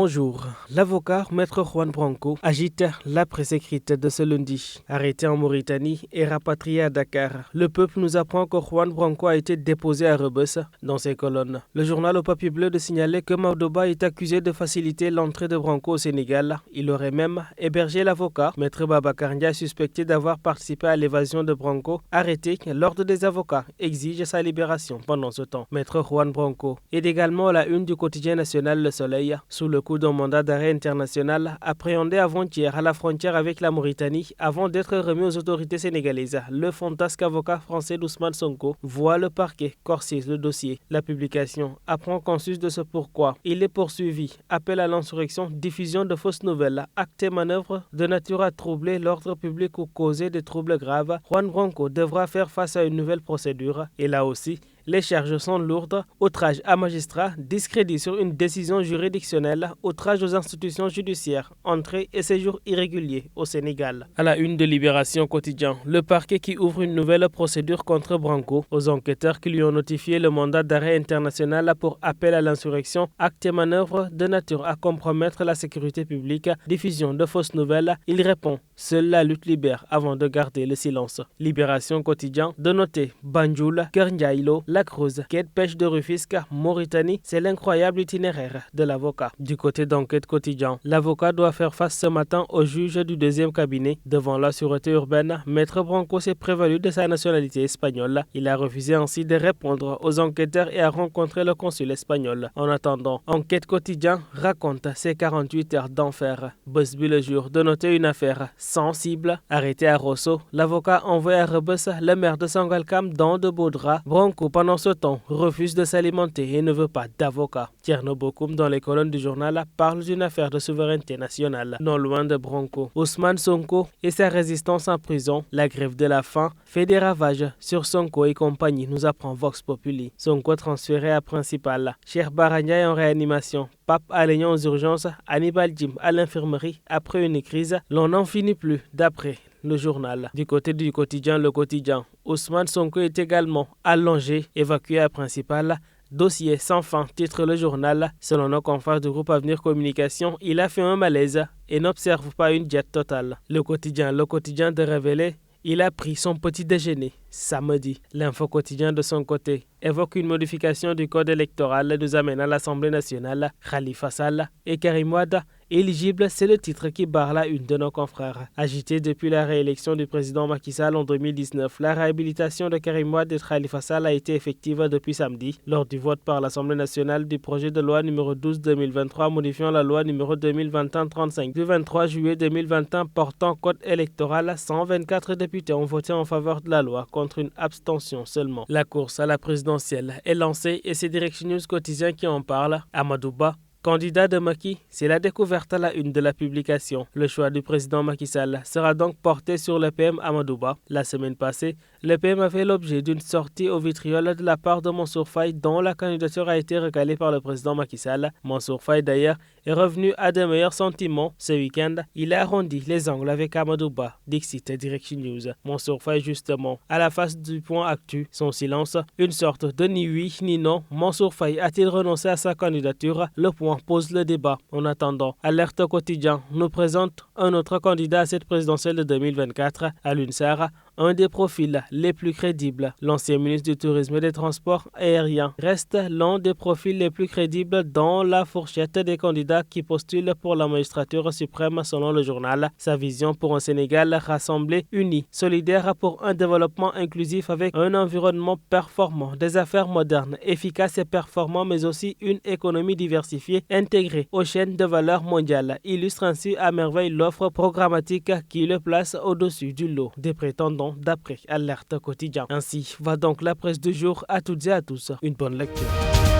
Bonjour. L'avocat Maître Juan Branco agite la presse écrite de ce lundi. Arrêté en Mauritanie et rapatrié à Dakar, le peuple nous apprend que Juan Branco a été déposé à Rebeuss dans ses colonnes. Le journal au papier bleu de signaler que Maudouba est accusé de faciliter l'entrée de Branco au Sénégal. Il aurait même hébergé l'avocat. Maître Babacar Ndiaye, suspecté d'avoir participé à l'évasion de Branco, arrêté. L'ordre des avocats exige sa libération pendant ce temps. Maître Juan Branco est également à la une du quotidien national Le Soleil, sous le coup d'un mandat d'arrêt international appréhendé avant-hier à la frontière avec la Mauritanie avant d'être remis aux autorités sénégalaises. Le fantasque avocat français d'Ousmane Sonko voit le parquet corser le dossier. La publication apprend qu'en sus de ce pourquoi il est poursuivi. Appel à l'insurrection, diffusion de fausses nouvelles, actes et manœuvres de nature à troubler l'ordre public ou causer des troubles graves. Juan Branco devra faire face à une nouvelle procédure. Et là aussi, les charges sont lourdes. Outrage à magistrat, discrédit sur une décision juridictionnelle, outrage aux institutions judiciaires, entrée et séjour irrégulier au Sénégal. À la une de Libération Quotidien, le parquet qui ouvre une nouvelle procédure contre Branco. Aux enquêteurs qui lui ont notifié le mandat d'arrêt international pour appel à l'insurrection, actes et manœuvres de nature à compromettre la sécurité publique, diffusion de fausses nouvelles, il répond: seule la lutte libère avant de garder le silence. Libération Quotidien de noter Banjul, Keur Ndiaye-Lo, La Cruz, quai de pêche de Rufisque, Mauritanie, c'est l'incroyable itinéraire de l'avocat. Du côté d'Enquête Quotidien, l'avocat doit faire face ce matin au juge du deuxième cabinet. Devant la sûreté urbaine, Maître Branco s'est prévalu de sa nationalité espagnole. Il a refusé ainsi de répondre aux enquêteurs et a rencontré le consul espagnol. En attendant, Enquête Quotidien raconte ses 48 heures d'enfer. Busby le jour de noter une affaire sensible. Arrêté à Rosso, l'avocat envoie à Rebeuss le maire de Sangalkam dans de beaux draps. Branco, pendant ce temps, refuse de s'alimenter et ne veut pas d'avocat. Thierno Bokoum, dans les colonnes du journal, parle d'une affaire de souveraineté nationale. Non loin de Branco, Ousmane Sonko et sa résistance en prison, la grève de la faim fait des ravages sur Sonko et compagnie, nous apprend Vox Populi. Sonko transféré à principal. Cheikh Bara Ndiaye en réanimation. Pape Alé Niang aux urgences. Hannibal Djim à l'infirmerie après une crise. L'on n'en finit plus, d'après le journal. Du côté du quotidien, Le Quotidien, Ousmane Sonko est également allongé, évacué à principal. Dossier sans fin, titre le journal. Selon nos confrères du groupe Avenir Communication, il a fait un malaise et n'observe pas une diète totale. Le quotidien de révéler, il a pris son petit déjeuner samedi. L'Info Quotidien de son côté évoque une modification du code électoral nous amène à l'Assemblée nationale. Khalifa Sall et Karim Wade éligibles, c'est le titre qui barre la une de nos confrères. Agité depuis la réélection du président Macky Sall en 2019, la réhabilitation de Karim Wade et Khalifa Sall a été effective depuis samedi lors du vote par l'Assemblée nationale du projet de loi numéro 12-2023 modifiant la loi numéro 2021-35 du 23 juillet 2021 portant code électoral. 124 députés ont voté en faveur de la loi contre une abstention seulement. La course à la présidentielle est lancée et c'est Direct News Quotidien qui en parle. Amadouba, candidat de Macky, c'est la découverte à la une de la publication. Le choix du président Macky Sall sera donc porté sur le PM Amadouba. La semaine passée, le PM a fait l'objet d'une sortie au vitriol de la part de Mansour Faye dont la candidature a été recalée par le président Macky Sall. Mansour Faye d'ailleurs est revenu à de meilleurs sentiments ce week-end. Il a arrondi les angles avec Amadouba, dixit Direct News. Mansour Faye justement, à la face du point actu, son silence, une sorte de ni oui ni non. Mansour Faye a-t-il renoncé à sa candidature? Le point pose le débat. En attendant, Alerte Quotidien nous présente un autre candidat à cette présidentielle de 2024, Alioune Sarr, un des profils les plus crédibles. L'ancien ministre du Tourisme et des Transports aériens reste l'un des profils les plus crédibles dans la fourchette des candidats qui postulent pour la magistrature suprême selon le journal. Sa vision pour un Sénégal rassemblé, uni, solidaire pour un développement inclusif avec un environnement performant, des affaires modernes, efficaces et performants, mais aussi une économie diversifiée, intégrée aux chaînes de valeur mondiales, illustre ainsi à merveille l'offre programmatique qui le place au-dessus du lot des prétendants d'après Alerte Quotidien. Ainsi va donc la presse du jour. À toutes et à tous, une bonne lecture.